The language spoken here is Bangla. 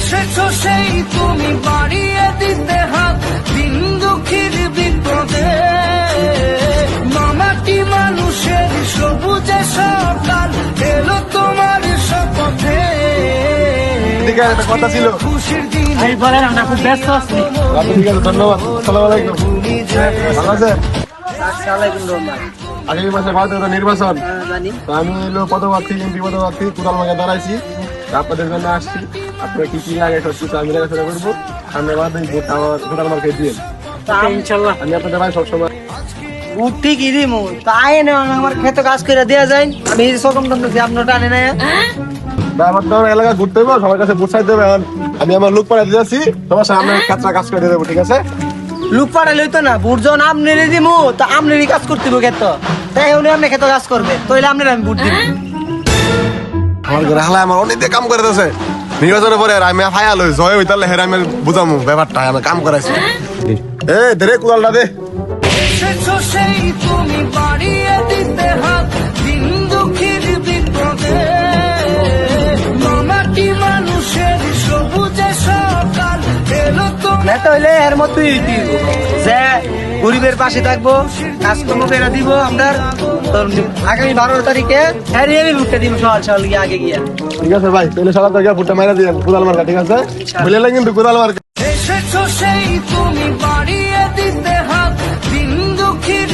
এসেছো সেই তুমি বাড়িয়ে দিতে হাত দিন দুঃখীর বিপদে মামাটি মানুষের সবুজে সকাল এলো তোমার শপথে ঠিক আছে, একটা কথা ছিল। খুশির দিন ভাই বলেন, আমরা খুব ব্যস্ত আছি। আচ্ছা, ঠিক আছে, ধন্যবাদ। আসসালামু আলাইকুম। ভালো আছেন? আগামী মাসে ভারতের তো নির্বাচন। তো আমি হলো পদপ্রার্থী, এমপি পদপ্রার্থী কোদালমাকে দাঁড়াইছি। আপনাদের জন্য আসছি। আপনারা কি কি লাগে সব কিছু আমি দেখাশোনা করবো। সামনে বাদে ভোট আমার কোদালমাকে দিয়ে ইনশাল্লাহ আমি আপনাদের ভাই সবসময় বুট ঠিকই দিমু তাই না আমার খেতে কাজ করে দেওয়া যায়। আমি এই সকম টানতেছি আপনার টানে না। আমার তো এলাকা ঘুরতে হবে, সবার কাছে ভোট চাইতে হবে। এখন আমি আমার লোক পাড়াতে যাচ্ছি, তোমার সামনে কাঁচরা কাজ করে দিয়ে দেবো, ঠিক আছে? লুক পাড়ালে হইতো না, বুট যখন আপনারই দিমু তো আপনারই কাজ করতে হবে খেত, তাই উনি আপনি খেতে কাজ করবে, তাইলে আপনার আমি বুট দিব। আমার ঘরে হালা আমার অনেক কাম করে দিয়েছে। নির্বাচনের পরে আমি ফায়াল হই জয় হইতালে হেরে আমি বুঝামু ব্যাপারটা, আমি কাম করাইছি। এ দে কোদালটা দে। এসেছো সেই তুমি বাড়িয়ে দিতে হাত দিন দুঃখীর বিপদে মামাটি মানুষের সবুজে সকাল এলো তোমার নেতা হইলে এর মতোই হইতে হইব, যে গরিবের পাশে থাকবো, কাজকর্ম করে দিব। আমরা আগামী 12 তারিখে হ্যাঁ আমি ভুট্টা দিব সকাল সকাল গিয়ে আগে গিয়া। ঠিক আছে ভাই, তাহলে সকাল থেকে ভোটটা মারা দিয়ে কোদাল মার্কা, ঠিক আছে? বুঝলে কিন্তু কোদাল মার্কা। এসেছো সেই তুমি বাড়িয়ে দিতে হাত দিন দুঃখীর